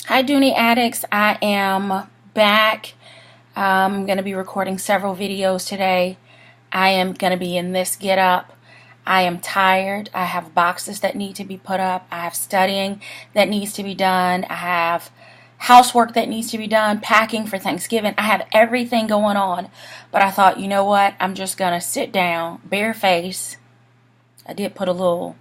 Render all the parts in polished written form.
Hi Dooney Addicts, I am back. I'm going to be recording several videos today. I am going to be in this get up. I am tired. I have boxes that need to be put up. I have studying that needs to be done. I have housework that needs to be done, packing for Thanksgiving. I have everything going on. But I thought, you know what? I'm just going to sit down, bare face. I did put a little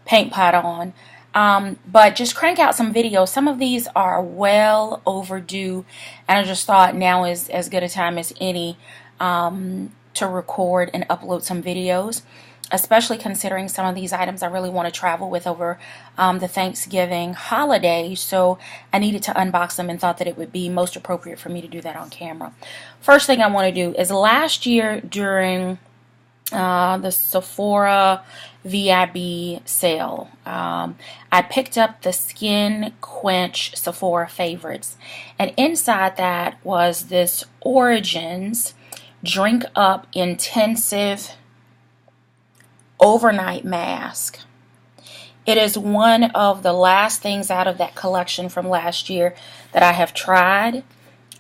paint pot on. But just crank out some videos. Some of these are well overdue, and I just thought now is as good a time as any to record and upload some videos, especially considering some of these items I really want to travel with over the Thanksgiving holiday. So I needed to unbox them and thought that it would be most appropriate for me to do that on camera. First thing I want to do is last year during the Sephora VIB sale, I picked up the Skin Quench Sephora Favorites, and inside that was this Origins Drink Up Intensive Overnight Mask. It is one of the last things out of that collection from last year that I have tried,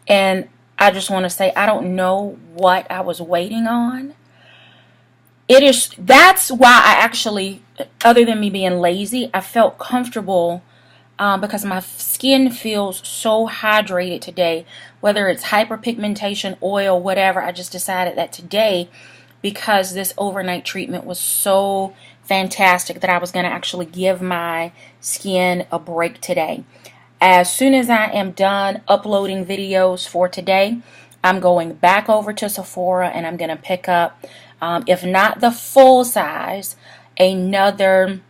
and I just want to say I don't know what I was waiting on. That's why I actually, other than me being lazy, I felt comfortable because my skin feels so hydrated today. Whether it's hyperpigmentation, oil, whatever, I just decided that today, because this overnight treatment was so fantastic, that I was going to actually give my skin a break today. As soon as I am done uploading videos for today, I'm going back over to Sephora and I'm going to pick up, if not the full size, another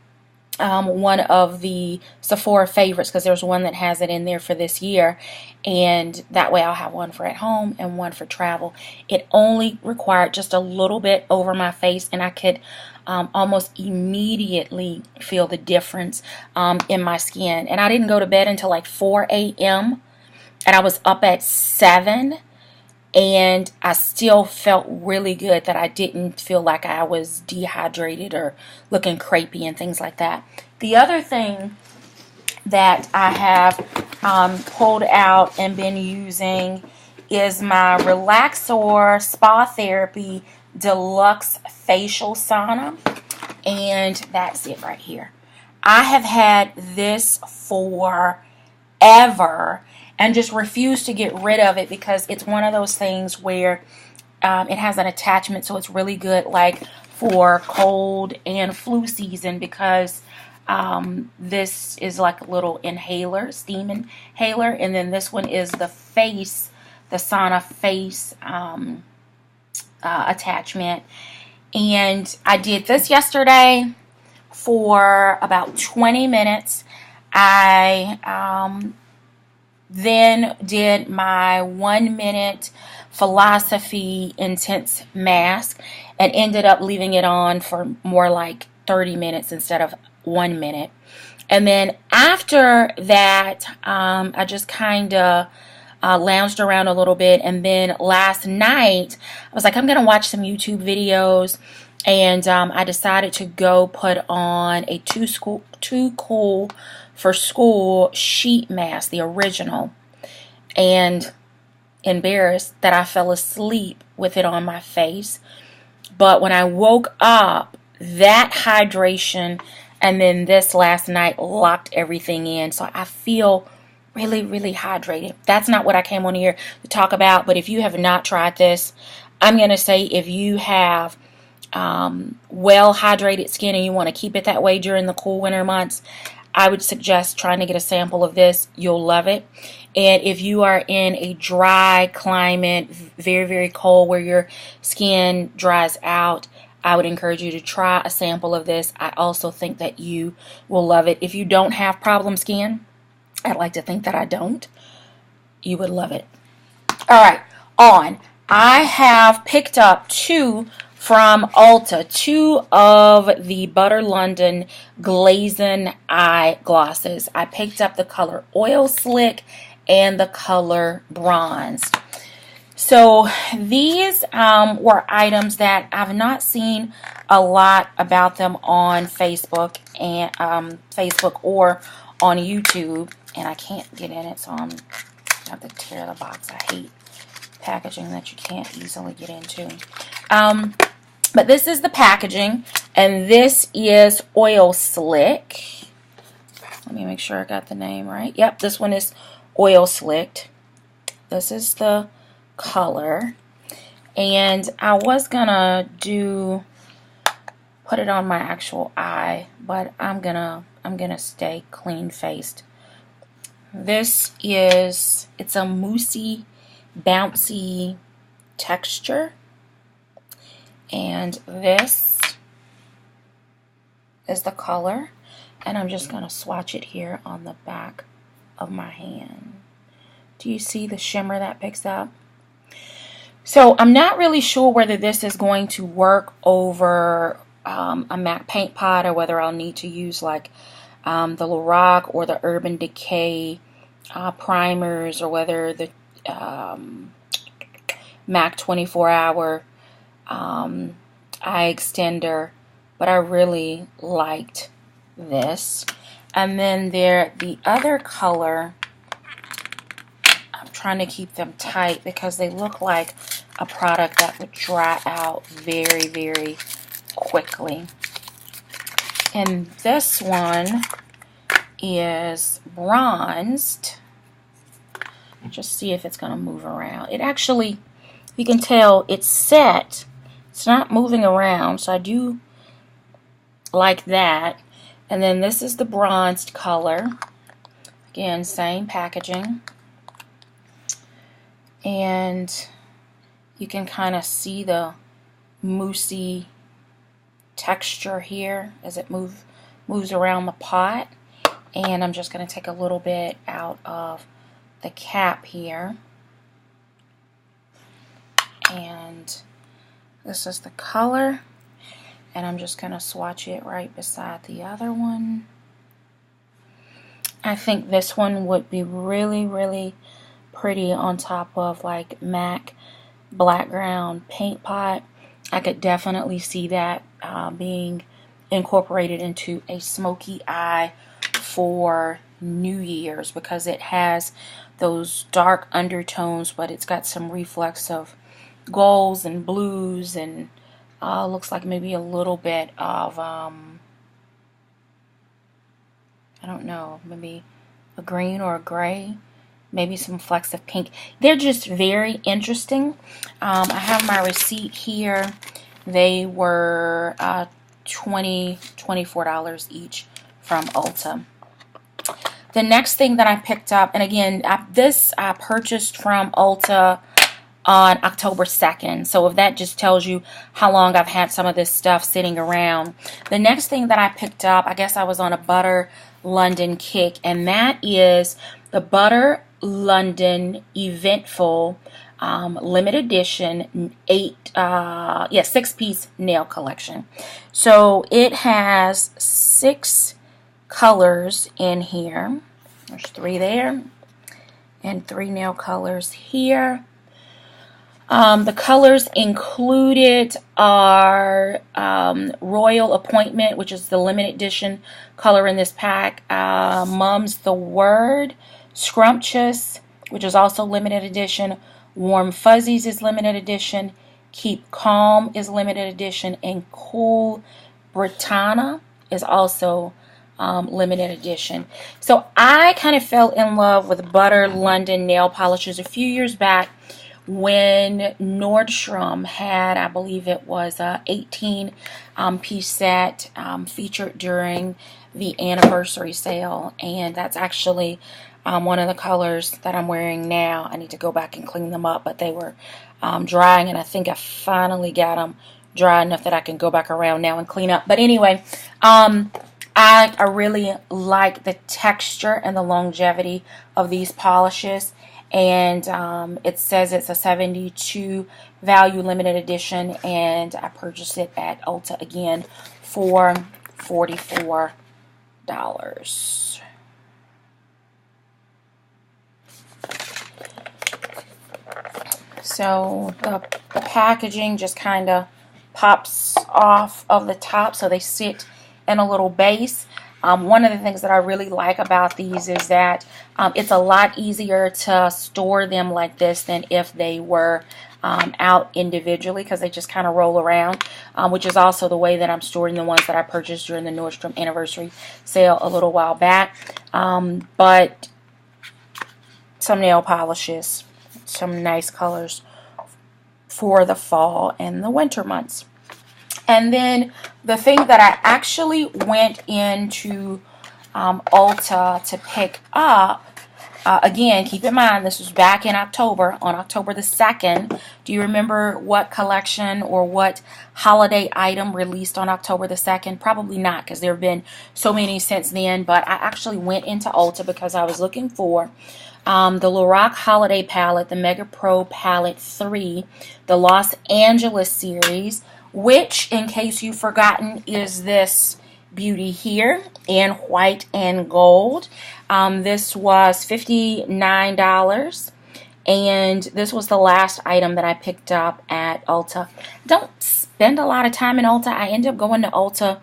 one of the Sephora favorites, because there's one that has it in there for this year, and that way I'll have one for at home and one for travel. It only required just a little bit over my face, and I could almost immediately feel the difference in my skin. And I didn't go to bed until like 4 a.m. and I was up at 7, and I still felt really good, that I didn't feel like I was dehydrated or looking crepey and things like that. The other thing that I have pulled out and been using is my Relaxor Spa Therapy Deluxe Facial Sauna, and that's it right here. I have had this forever and just refuse to get rid of it, because it's one of those things where it has an attachment, so it's really good like for cold and flu season, because this is like a little inhaler, steam inhaler, and then this one is the sauna face attachment. And I did this yesterday for about 20 minutes. I then did my 1-minute Philosophy Intense Mask and ended up leaving it on for more like 30 minutes instead of 1 minute. And then after that, I just kind of lounged around a little bit. And then last night, I was like, I'm going to watch some YouTube videos. And I decided to go put on a Too Cool for School sheet mask, the original, and embarrassed that I fell asleep with it on my face. But when I woke up, that hydration and then this last night locked everything in, so I feel really, really hydrated. That's not what I came on here to talk about, but if you have not tried this, I'm going to say if you have well hydrated skin and you want to keep it that way during the cool winter months, I would suggest trying to get a sample of this. You'll love it. And if you are in a dry climate, very, very cold, where your skin dries out, I would encourage you to try a sample of this. I also think that you will love it. If you don't have problem skin, I'd like to think that I don't, you would love it. All right, I have picked up two from Ulta, two of the Butter London Glazing Eye Glosses. I picked up the color Oil Slick and the color Bronze. So these were items that I've not seen a lot about them on Facebook and Facebook or on YouTube. and I can't get in it, so I have to tear the box. I hate packaging that you can't easily get into. But this is the packaging, and this is Oil Slick. Let me make sure I got the name right. Yep, this one is Oil Slicked. This is the color. And I was gonna put it on my actual eye, but I'm gonna stay clean faced. It's a moussey, bouncy texture, and this is the color, and I'm just gonna swatch it here on the back of my hand. Do you see the shimmer that picks up? So I'm not really sure whether this is going to work over a MAC paint pot, or whether I'll need to use like the Lorac or the Urban Decay primers, or whether the MAC 24-hour eye extender, but I really liked this. And then the other color, I'm trying to keep them tight because they look like a product that would dry out very, very quickly. And this one is bronzed. Just see if it's going to move around. It actually, you can tell it's set. It's not moving around, so I do like that. And then this is the bronzed color. Again, same packaging. And you can kind of see the moussey texture here as it moves around the pot. And I'm just going to take a little bit out of the cap here. And this is the color. And I'm just going to swatch it right beside the other one. I think this one would be really, really pretty on top of like MAC Blackground paint pot. I could definitely see that being incorporated into a smoky eye for New Year's, because it has those dark undertones, but it's got some reflex of golds and blues, and looks like maybe a little bit of I don't know, maybe a green or a gray, maybe some flecks of pink. They're just very interesting. I have my receipt here. They were $24 each from Ulta. The next thing that I picked up, and again, I purchased from Ulta on October 2nd. So if that just tells you how long I've had some of this stuff sitting around. The next thing that I picked up, I guess I was on a Butter London kick, and that is the Butter London Event-ful limited edition 6-piece nail collection. So it has 6 colors in here. There's 3 there and 3 nail colors here. The colors included are Royal Appointment, which is the limited edition color in this pack, Mum's the Word, Scrumptious, which is also limited edition, Warm Fuzzies is limited edition, Keep Calm is limited edition, and Cool Britannia is also limited edition. So I kind of fell in love with Butter London nail polishes a few years back when Nordstrom had, I believe it was a 18-piece set featured during the anniversary sale, and that's actually one of the colors that I'm wearing now. I need to go back and clean them up, but they were drying, and I think I finally got them dry enough that I can go back around now and clean up. But anyway, I really like the texture and the longevity of these polishes. And it says it's a 72 value limited edition, and I purchased it at Ulta again for $44. So the packaging just kind of pops off of the top, so they sit in a little base. One of the things that I really like about these is that It's a lot easier to store them like this than if they were out individually, because they just kind of roll around, which is also the way that I'm storing the ones that I purchased during the Nordstrom anniversary sale a little while back. But some nail polishes, some nice colors for the fall and the winter months. And then the thing that I actually went into Ulta to pick up, again, keep in mind, this was back in October, on October the 2nd. Do you remember what collection or what holiday item released on October the 2nd? Probably not, because there have been so many since then. But I actually went into Ulta because I was looking for the Lorac Holiday Palette, the Mega Pro Palette 3, the Los Angeles series, which, in case you've forgotten, is this beauty here in white and gold. This was $59, and this was the last item that I picked up at Ulta. Don't spend a lot of time in Ulta. I end up going to Ulta,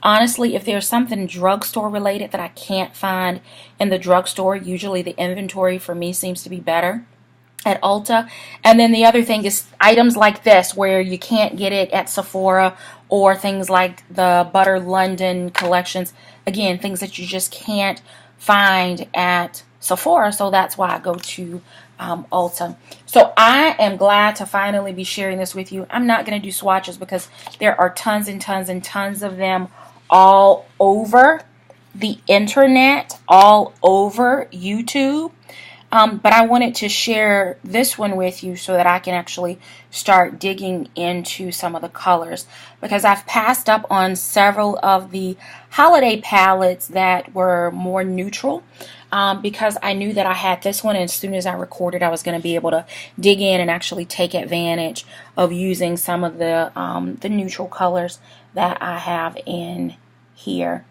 honestly, if there's something drugstore related that I can't find in the drugstore. Usually the inventory for me seems to be better at Ulta. And then the other thing is items like this, where you can't get it at Sephora, or things like the Butter London collections. Again, things that you just can't find at Sephora, so that's why I go to Ulta. So I am glad to finally be sharing this with you. I'm not going to do swatches because there are tons and tons and tons of them all over the internet, all over YouTube. But I wanted to share this one with you so that I can actually start digging into some of the colors, because I've passed up on several of the holiday palettes that were more neutral, because I knew that I had this one, and as soon as I recorded, I was going to be able to dig in and actually take advantage of using some of the neutral colors that I have in here.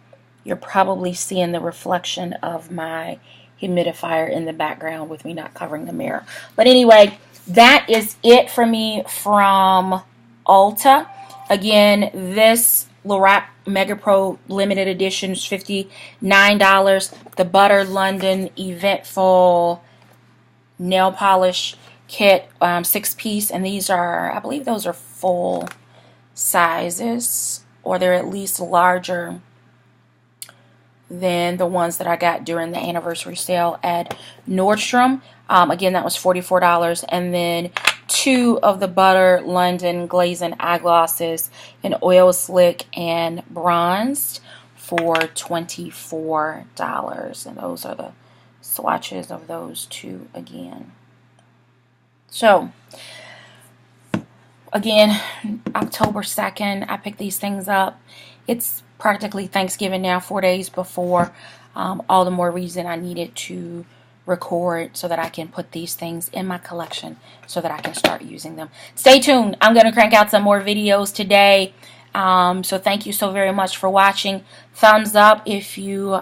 You're probably seeing the reflection of my humidifier in the background with me not covering the mirror. But anyway, that is it for me from Ulta. Again, this Lorac Mega Pro limited edition is $59. The Butter London Event-ful nail polish kit, 6-piece, and these are, I believe those are full sizes, or they're at least larger than the ones that I got during the anniversary sale at Nordstrom. Again, that was $44. And then 2 of the Butter London Glazing Eyeglosses in Oil Slick and Bronzed for $24. And those are the swatches of those 2 again. So, again, October 2nd, I picked these things up. It's practically Thanksgiving now, 4 days before. All the more reason I needed to record so that I can put these things in my collection so that I can start using them. Stay tuned. I'm going to crank out some more videos today. So thank you so very much for watching. Thumbs up if you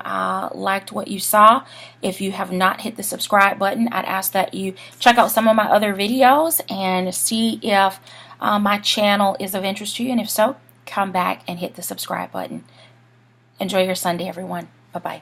liked what you saw. If you have not hit the subscribe button, I'd ask that you check out some of my other videos and see if my channel is of interest to you. And if so, come back and hit the subscribe button. Enjoy your Sunday, everyone. Bye-bye.